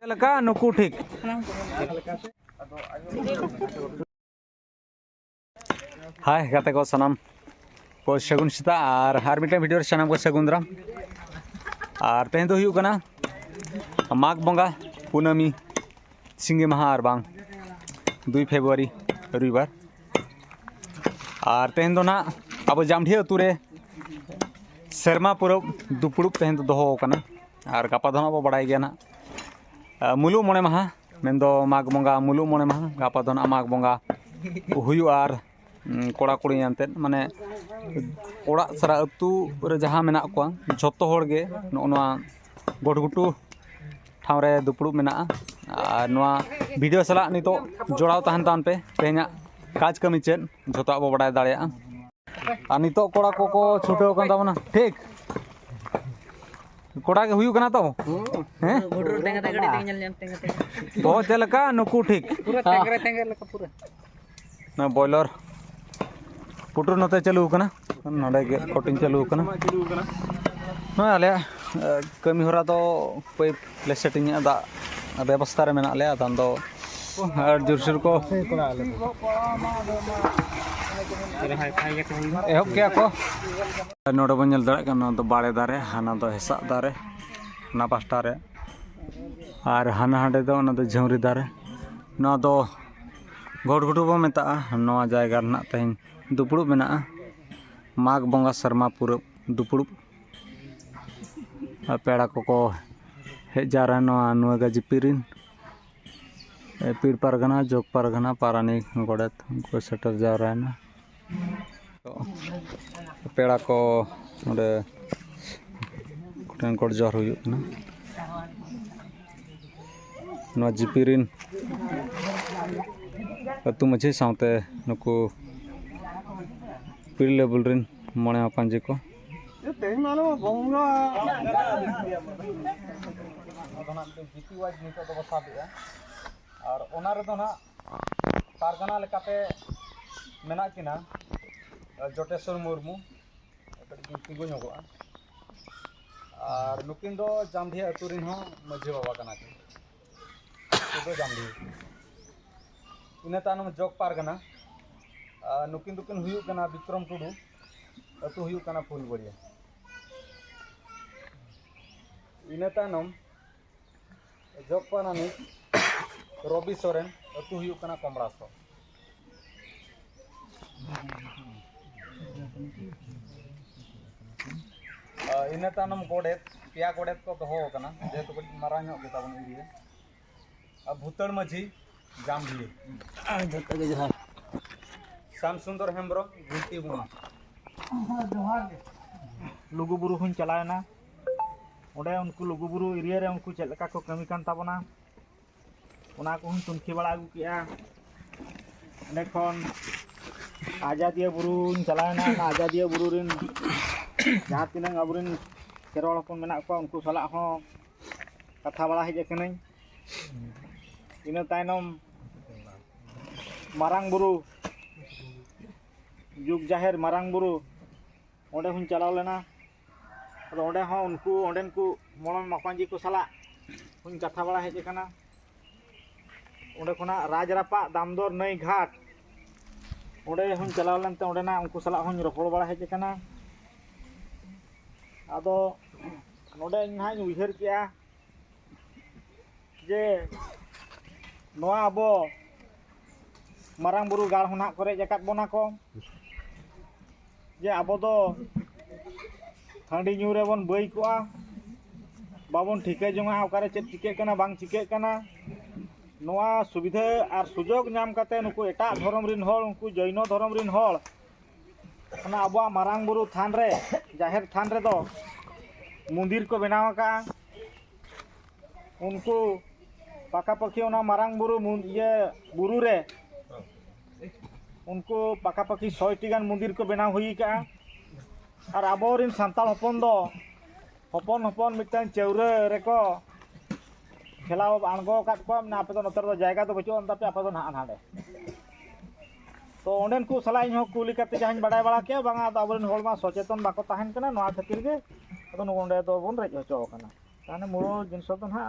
लका नुकु ठीक हाय गाते को सनम को सगुन सीता और मिटे वीडियो सनम को सगुन दाराम और तेहन दो हुयु कना माघ बंगा कुनामी सिंगे माहा और बांग 2 फेब्रुआरी रविवार और तेहन दो ना अब जामढी अतुरे सेरमा पुरब दुपुड़ुब तेहन दो दोहो कना और गापा दो ना बो बड़ाई गया ना मुलु मोने माहा मेन्दो माघ बंगा मुलु मोने माहा गापा दो ना माघ बंगा हुयु और कोड़ा कुड़ी आनते माने ओड़ा सारा अतु रे जहाँ मेना को जतो होड़ गे नोआ गडगुटू ठावरे दुपुड़ुब मेना और नोआ वीडियो सला नितो जोड़ाव तहन तान पे तेहना काज कमी चेद जतो अब बड़ाय दाड़िया और नितो कोड़ा को छुटेव कान ताबना ठीक कोड़ा के हुयु कना तो हैं घुटुर तेंगा गड़ी तेंग नेल नेम तेंगा बहुत चलका नुकु ठीक पूरा तेंगा लका पूरा ना बॉयलर पुटुर नते चालू कना नडे के कटिंग चालू कना ना आले कमी होरा तो पाइप ले सेटिंग दा व्यवस्था रे मेना ले दान दो जुरसुर को एहब क्या को नोडे बन जल दारे कना तो बाड़े दारे हाना तो हेसा दारे ना पास्टा रे और हाना हाडे दो ना तो झौरी दारे ना तो गडगुटू बो मेता नवा जायगा रना तेहन दुपुड़ुब मेना माघ बंगा शर्मा पुरब दुपुड़ुब पेड़ा को हेज जारा नुआ गाजी पिरिन पीर पारगना जोग पारगना पारानिक गोड़ेत उनको सेटर जावरायना तो पेड़ा को नोडे कुटेन कोड जोर हुयु ना नुआ जिपिरिन अतु मझी सावते नुकु पीर लेवल रिन मोने पांजी को और ओना रे दो ना पारगना लेकाते मेना किना जोटेश्वर मुर्मू तिगु नगोआ और नुकिन दो जामढी अतुरिन हो मझी बाबा कना के तो जामढी इना तानम जोग पारगना नुकिन दुकिन हुयु कना विक्रम टुडू अतु हुयु कना फुलबड़िया इना तानम जोग पानानी रवि सोरेन अतु हुयु कना कमरासो इना तानम गोडेत पिया गोडेत को दोहो कना जेतु कटी मारां ᱧᱚᱜ ᱜᱮ ᱛᱟᱵᱚᱱ एरिया भूतड़ माझी जामढी श्याम सुंदर हेम्ब्रम घुंटी बुना लुगुबुरु हुन चलायना ओडे उनको लुगुबुरु एरिया रे उनको चेद लका को कमी कान ताबना ओना को हुन तुनखी बड़ा आगु किया एंडे खन आजादिया बुरु चलायना आजादिया बुरु रिन जहाँ तिनांग अबुरिन केरल हपन मेना को उनको सला हो कथा बड़ा हेज कनई इना तायनम मारांग बुरु जुग जाहेर मारांग बुरु ओडे हुन चलाव लेना तो ओडे हो उनको ओडेन को मोड़न मापांजी को सला हुन कथा बड़ा हेज कना ओडे खुना राजरापा दामदर नई घाट ओडे हुन चलाव लेनते ओडेना उनको सला हुन रपड़ बड़ा हेज कना आदो नोडे इनहाई उइहर किया जे नोआ अबो मारांग बुरु गाड़ होना करे जकात बोना को जे आबो दो हांडी न्यू रे बन बई कोआ बाबन ठिके जोंगा ओकारे चेद चिके कना बांग चिके कना नोआ सुविधा और सुजोग नाम काते नुकु एटा धर्म रिन होल उनको जैन धर्म रिन होल ना आबो मारांग बुरु थान रे जाहेर थान रे दो मंदिर को बनाव का उनको पाका पक्षी ओना मारांग बुरु ये बुरु रे उनको पाका पक्षी 100टी गान मंदिर को बनाव हुई का और आबोरिन सांताल हपन दो हपन हपन मिटन चौरे रेको खेलाव आणगो काट को ना आपे तो नतर दो जायगा तो बचो अंता पे आपे तो ना हाडे तो ओंडेन को सला इन हो कुली करते जहां बड़ाय बड़ा के बांगा तो आबोरिन होल मा सचेतन बाको ताहन कना नोआ खातिर के तो ओंडे तो बन रेज होचो कना ताने मुरो जिनस तो ना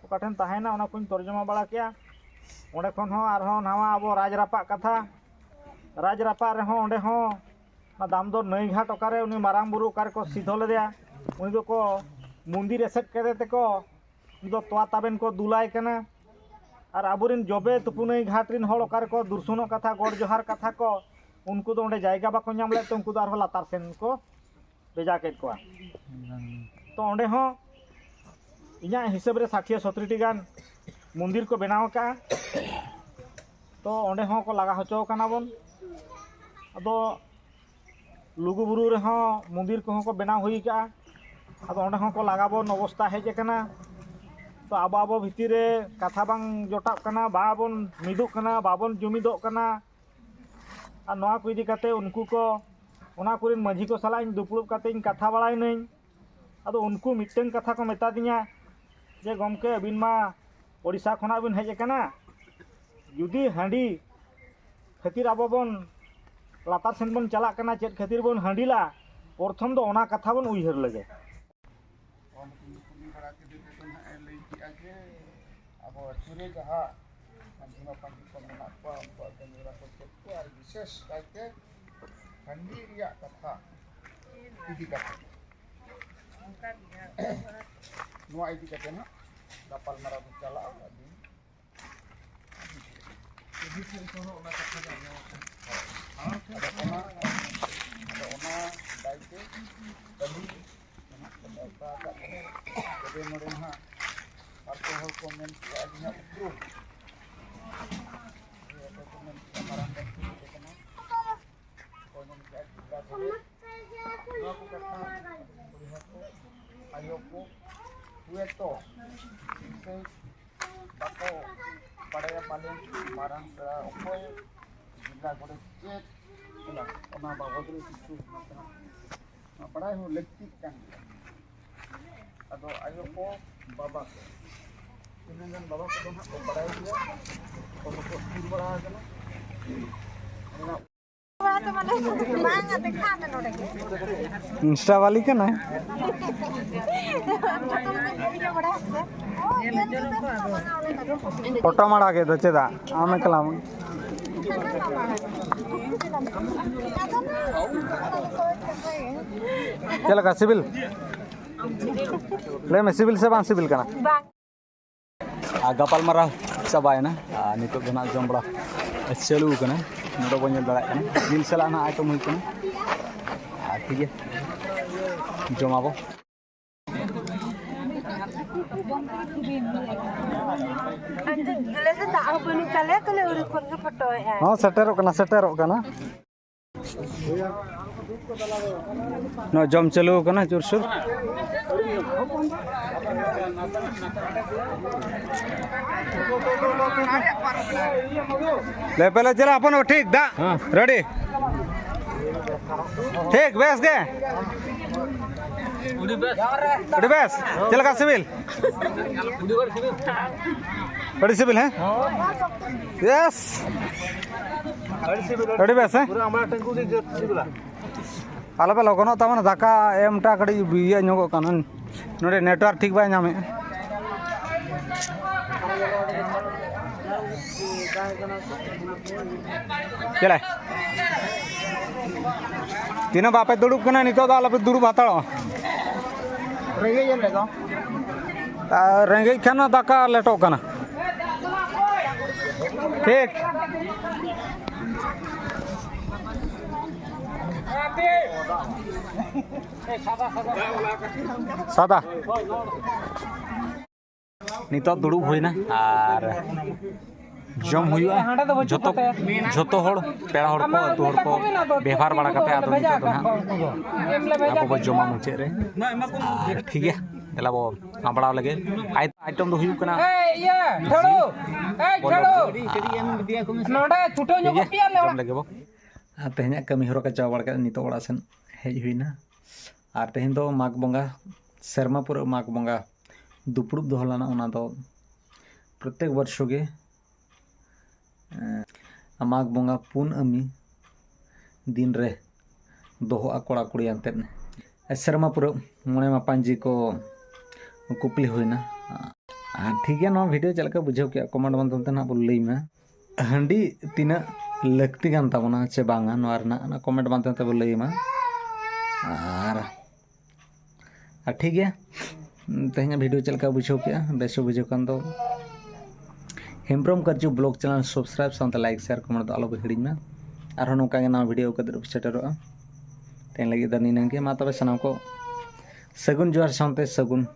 oka then tahena ona kuñ torjoma bala kea onde khon ho arhon nawa abo raj rapa katha raj rapa rehon onde ho na damdor nai ghat okare uni marang buru okare ko sidho ledeya uni do ko mundir eset kede teko uni do toa taben ko dulai kana আর আবুরিন জবে তুপুনই ঘাটরিন হল ওকারে কো দুরসুনো কথা গড় জোহার কথা কো উনকু তো ওঁডে জায়গা বাকো ñam লে তো উনকু তো আরহো লাতার সেন কো বেজা কেট কোয়া তো ওঁডে হো ইña হিসাব রে 60 70 টি গান মন্দির কো বেনাও কা তো ওঁডে হো কো লাগা হচো কানা বন আদো লুগু বুরু রে হো মন্দির কো কো বেনাও হই কা আদো ওঁডে হো কো লাগাবন অবস্থা হেজ কানা तो आबो भितरे कथा बांग जोटाब कना बाबन मिदुक कना बाबन जुमिदोक कना और नवा को इदी काते उनको को ओना कुरिन माझी को सला इन दुपुड़ुब काते इन कथा बड़ाय नई अदो उनको मिटन कथा को मेता दिया जे गमके अबिन मा ओडिसा खना बिन हेज कना जुदी हांडी खातिर आबो बन लातार सेन बन चला कना चेत खातिर बन हांडीला प्रथम दो ओना कथा बन उइहर लगे अब चुरे जहाँ मंजिमा पंडित को मेना को उनको अगेंद्रा को चेक और विशेष करके ठंडी रिया कथा इदी कथा नुआ इदी कथा ना दापल मरा को चला अभी इदी से तो ओना कथा जानो हां ada ona daite tadi apa kata modern ha alkohol komen adanya bro ya dokumen amaran dan itu kena komen kita boleh aku kata lihat ko ayo ko dueto se bako padaya paling marang sa okoy jila boleh cek ila ona babod ru situ na padai ho lektik kan ado ayo ko baba dengan bawa ke rumah ko padai dia ko ko tur bala kana Insta वाली का ना photo मारा के तो चेदा आमे कलाम चल का civil ले में सिविल से बान सिविल का ना गपाल मारा चाबाय ना नितो बना जम बड़ा चलू कना नोडो बन दड़ा कना दिल सला ना आइटम हुई कना ठीक है जमाबो हां सेटेरो कना नो जम चलू कना जोरसोर ले पहले चला अपन ठीक दा रेडी ठीक बेस के उड़ी बेस चल का सिविल बड़ी सिविल है यस बड़ी बेस है पूरा हमारा टंकू दी सिविल आला पे लगनो तमन दाका एमटा कड़ी बिया न्योगो कान नोडे नेटवर्क ठीक बाय नामे चले तीन बापे दुड़ुब कना नितो दा आला पे दुड़ुब हाताड़ो रेगे ये लेगा रेंगे खाना दाका लेटो कना ठीक सादा नितो दुड़ुब होइना आर जम हुआ जतो जतो हड़ पेड़ा हड़ को अतु हड़ को व्यवहार बड़ा कते आदो नितो दो ना आपो बो जमा मुचे रे ठीक है एला बो आंबड़ा लगे आइटम दो हुई कना ए ये ठड़ो नोडे छुटो ᱧᱚᱜ पिया लगे बो तेहना कमी हरो का चावड़ का नितो बड़ा सन हेज हुईना और तेहन दो माघ बंगा शर्मा पुर माघ बंगा दुपुड़ुब दो हलाना ओना दो प्रत्येक वर्ष के माघ बंगा पुन अमी दिन रे दोहो कोड़ा कुड़ी अंते शर्मा पुर मने मापांजी को कुपली हुईना ठीक है नवा वीडियो चलका बुझाव के कमेंट माध्यम ते ना बोल लई में हांडी तीना लगती कान ताबोना चे बांगा नवा रना ना कमेंट माध्यम ते बोल लई में और ठीक है तेहना वीडियो चलका बुझाव के बेसो बुझाव कान दो Hembrom Karju blog channel subscribe साथ लाइक शेयर कमेंट दो आलो हिड़ी में और नौका ना वीडियो कदर सेटरोगा तेन लगे दा नीना के मा तबे सनाम को सगुन जोहार साथे सगुन